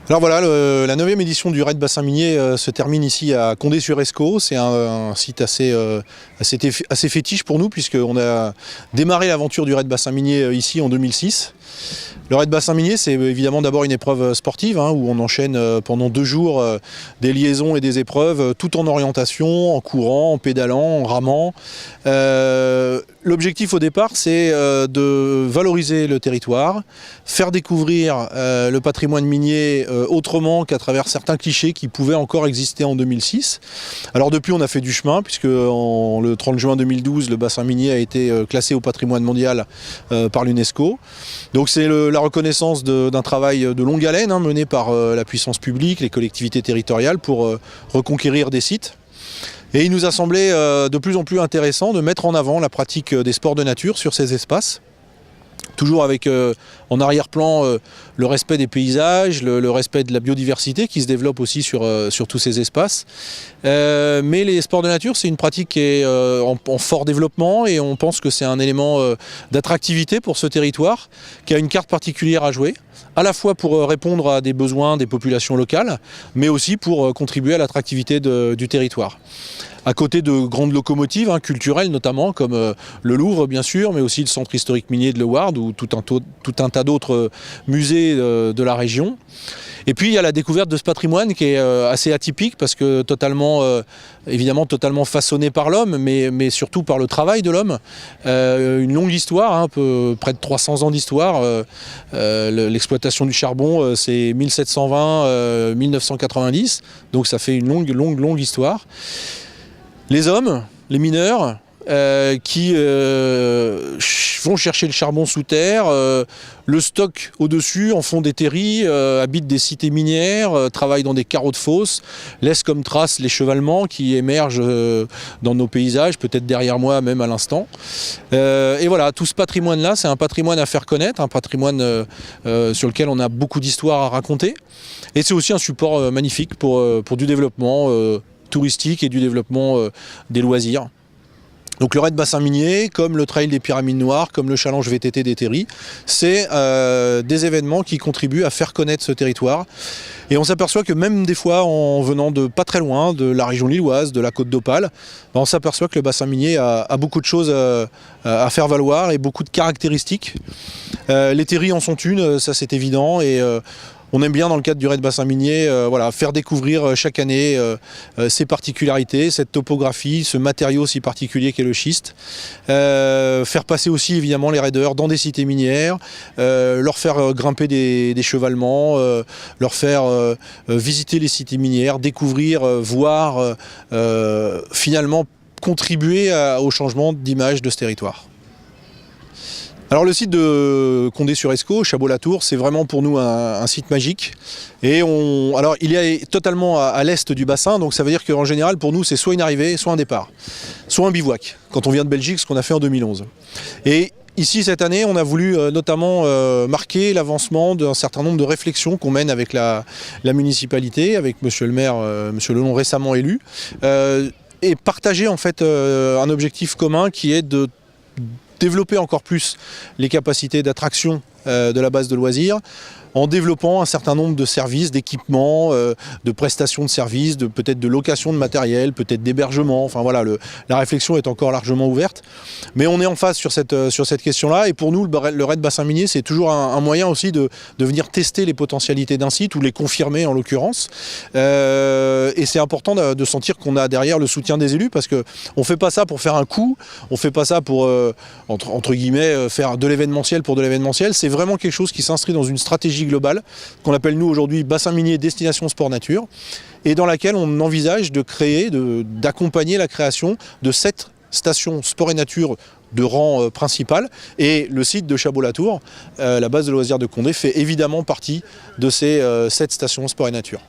Alors voilà, la 9e édition du Raid Bassin Minier se termine ici à Condé-sur-Escaut. C'est un site assez fétiche pour nous, puisqu'on a démarré l'aventure du Raid Bassin Minier ici en 2006. Le Raid Bassin Minier, c'est évidemment d'abord une épreuve sportive, où on enchaîne pendant 2 jours des liaisons et des épreuves, tout en orientation, en courant, en pédalant, en ramant. L'objectif au départ, c'est de valoriser le territoire, faire découvrir le patrimoine minier autrement qu'à travers certains clichés qui pouvaient encore exister en 2006. Alors depuis, on a fait du chemin, puisque le 30 juin 2012, le bassin minier a été classé au patrimoine mondial par l'UNESCO. Donc c'est la reconnaissance d'un travail de longue haleine mené par la puissance publique, les collectivités territoriales pour reconquérir des sites. Et il nous a semblé de plus en plus intéressant de mettre en avant la pratique des sports de nature sur ces espaces. Toujours avec en arrière-plan le respect des paysages, le respect de la biodiversité qui se développe aussi sur tous ces espaces. Mais les sports de nature, c'est une pratique qui est en fort développement, et on pense que c'est un élément d'attractivité pour ce territoire qui a une carte particulière à jouer, à la fois pour répondre à des besoins des populations locales, mais aussi pour contribuer à l'attractivité du territoire. À côté de grandes locomotives culturelles notamment, comme le Louvre bien sûr, mais aussi le centre historique minier de Leeuwarden ou tout un tas d'autres musées de la région. Et puis il y a la découverte de ce patrimoine qui est assez atypique, parce que évidemment totalement façonné par l'homme, mais surtout par le travail de l'homme. Une longue histoire, près de 300 ans d'histoire. L'exploitation du charbon, c'est 1720-1990, donc ça fait une longue histoire. Les hommes, les mineurs, qui vont chercher le charbon sous terre, le stockent au-dessus, en font des terris, habitent des cités minières, travaillent dans des carreaux de fosse, laissent comme trace les chevalements qui émergent dans nos paysages, peut-être derrière moi même à l'instant. Et voilà, tout ce patrimoine-là, c'est un patrimoine à faire connaître, un patrimoine sur lequel on a beaucoup d'histoires à raconter. Et c'est aussi un support magnifique pour du développement touristique et du développement des loisirs. Donc le Raid Bassin Minier, comme le Trail des Pyramides Noires, comme le Challenge VTT des Terris, c'est des événements qui contribuent à faire connaître ce territoire. Et on s'aperçoit que même des fois, en venant de pas très loin, de la région lilloise, de la Côte d'Opale, on s'aperçoit que le bassin minier a beaucoup de choses à faire valoir et beaucoup de caractéristiques. Les terris en sont une, ça c'est évident, et on aime bien, dans le cadre du Raid Bassin Minier, faire découvrir chaque année ses particularités, cette topographie, ce matériau si particulier qu'est le schiste. Faire passer aussi évidemment les raideurs dans des cités minières, leur faire grimper des chevalements, leur faire visiter les cités minières, découvrir, voir, finalement contribuer au changement d'image de ce territoire. Alors le site de Condé-sur-Escaut, Chabot-la-Tour, c'est vraiment pour nous un site magique. Et alors il est totalement à l'est du bassin, donc ça veut dire qu'en général pour nous c'est soit une arrivée, soit un départ, soit un bivouac, quand on vient de Belgique, ce qu'on a fait en 2011. Et ici cette année on a voulu notamment marquer l'avancement d'un certain nombre de réflexions qu'on mène avec la municipalité, avec monsieur le maire, monsieur Lelon récemment élu, et partager en fait un objectif commun qui est de développer encore plus les capacités d'attraction de la base de loisirs, en développant un certain nombre de services, d'équipements, de prestations de services, peut-être de location de matériel, peut-être d'hébergement. Enfin voilà, la réflexion est encore largement ouverte. Mais on est en phase sur cette question-là. Et pour nous, le Raid Bassin Minier, c'est toujours un moyen aussi de venir tester les potentialités d'un site, ou les confirmer en l'occurrence. Et c'est important de sentir qu'on a derrière le soutien des élus, parce qu'on ne fait pas ça pour faire un coup, on ne fait pas ça pour, entre guillemets, faire de l'événementiel pour de l'événementiel. C'est vraiment quelque chose qui s'inscrit dans une stratégie globale, qu'on appelle nous aujourd'hui bassin minier destination sport nature, et dans laquelle on envisage de créer, d'accompagner la création de 7 stations sport et nature de rang principal, et le site de Chabot-la-Tour, la base de loisirs de Condé, fait évidemment partie de ces 7 stations sport et nature.